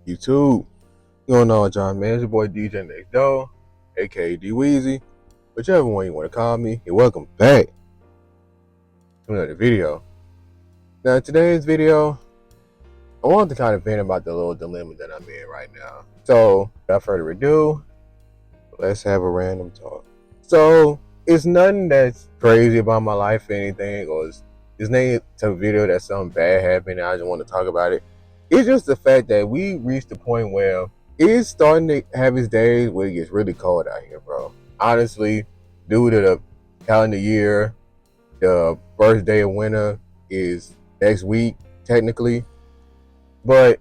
YouTube. You don't know what y'all, man. It's your boy DJ Next Door, aka D Weezy. Whichever one you want to call me. And welcome back to another video. Now, today's video, I want to kind of vent about the little dilemma that I'm in right now. So, without further ado, let's have a random talk. So, it's nothing that's crazy about my life or anything, or it's not a video that something bad happened and I just want to talk about it. It's just the fact that we reached the point where it's starting to have its days where it gets really cold out here, bro. Honestly, due to the calendar year, the first day of winter is next week, technically. But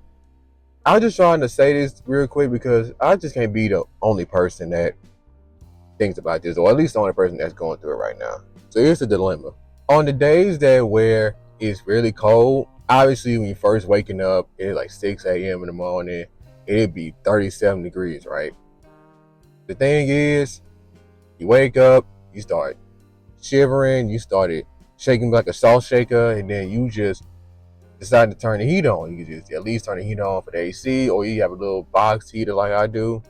I'm just trying to say this real quick because I just can't be the only person that thinks about this, or at least the only person that's going through it right now. So here's the dilemma. On the days that where it's really cold, obviously when you first waking up, it's like 6 a.m. in the morning, it'd be 37 degrees, right? The thing is, you wake up, you start shivering, you started shaking like a salt shaker, and then you just decide to turn the heat on. You just at least turn the heat on for the AC, or you have a little box heater like I do.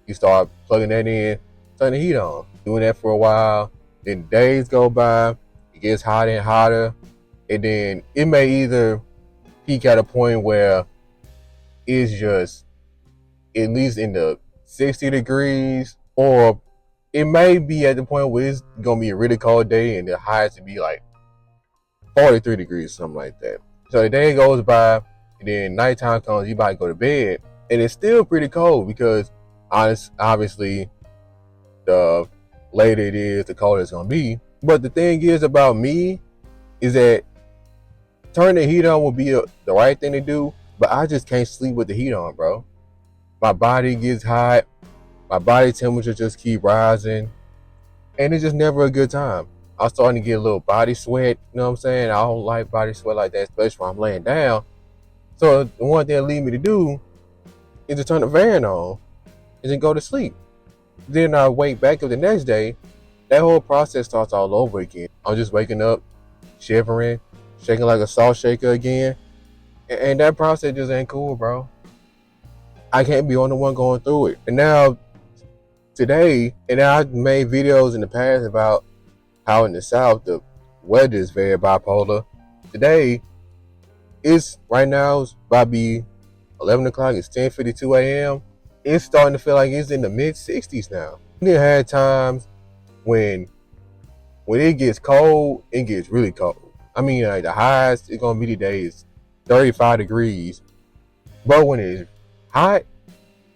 You start plugging that in, turn the heat on. Doing that for a while, then days go by, it gets hotter and hotter, and then it may either peak at a point where it's just at least in the 60 degrees, or it may be at the point where it's gonna be a really cold day and the highs to be like 43 degrees, something like that. So the day goes by, and then nighttime comes, you about to go to bed, and it's still pretty cold because obviously the later it is, the colder it's gonna be. But the thing is about me is that turning the heat on will be the right thing to do, but I just can't sleep with the heat on, bro. My body gets hot, my body temperature just keep rising, and it's just never a good time. I'm starting to get a little body sweat, you know what I'm saying? I don't like body sweat like that, especially when I'm laying down. So the one thing that lead me to do is to turn the fan on and then go to sleep. Then I wake back up the next day, that whole process starts all over again. I'm just waking up, shivering, shaking like a salt shaker again. And that process just ain't cool, bro. I can't be on the one going through it. And now, today, and I've made videos in the past about how in the South, the weather is very bipolar. Today, right now, it's about to be 11 o'clock, it's 10:52 a.m. It's starting to feel like it's in the mid 60s now. We had times when it gets cold, it gets really cold. I mean, like the highest it's gonna be today is 35 degrees. But when it's hot,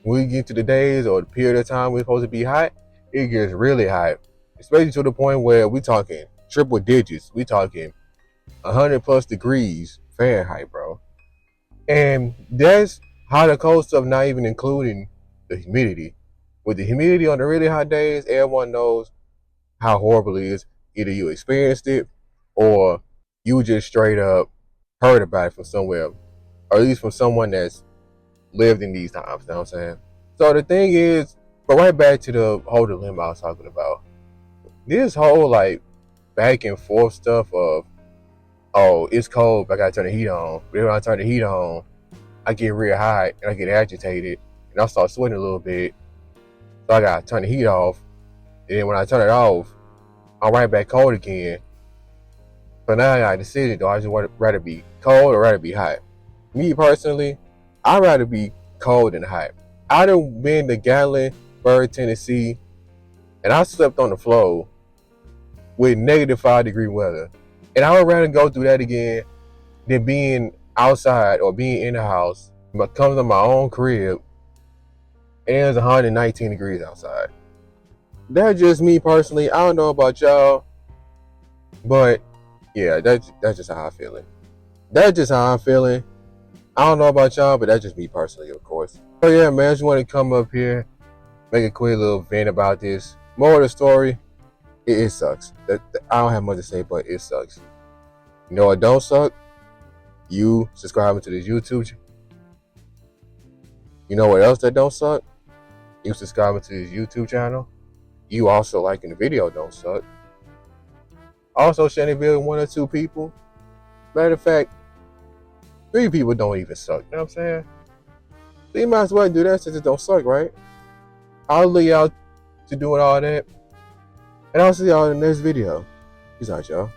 when we get to the days or the period of time we're supposed to be hot, it gets really hot. Especially to the point where we talking triple digits. We talking 100 plus degrees Fahrenheit, bro. And that's hot or cold stuff, not even including the humidity. With the humidity on the really hot days, everyone knows how horrible it is. Either you experienced it or you just straight up heard about it from somewhere, or at least from someone that's lived in these times. You know what I'm saying? So the thing is, but right back to the whole dilemma I was talking about. This whole like back and forth stuff of, oh, it's cold, but I gotta turn the heat on. But when I turn the heat on, I get real hot and I get agitated and I start sweating a little bit. So I gotta turn the heat off. And then when I turn it off, I'm right back cold again. So now I got a decision, do I just rather be cold or rather be hot? Me personally, I'd rather be cold than hot. I done been to Gatlinburg, Tennessee, and I slept on the floor with -5 degree weather. And I would rather go through that again than being outside or being in the house, but come to my own crib and it's 119 degrees outside. That's just me personally. I don't know about y'all, but yeah, that's just how I'm feeling. That's just how I'm feeling. I don't know about y'all, but that's just me personally, of course. So yeah, man, I just want to come up here, make a quick little vent about this. More of the story, it sucks. I don't have much to say, but it sucks. You know what don't suck? You subscribing to this YouTube. You know what else that don't suck? You subscribing to this YouTube channel. You also liking the video don't suck. Also sharing the video with 1 or 2 people. Matter of fact, 3 people don't even suck. You know what I'm saying? So you might as well do that since it don't suck, right? I'll leave y'all to doing all that. And I'll see y'all in the next video. Peace out, y'all.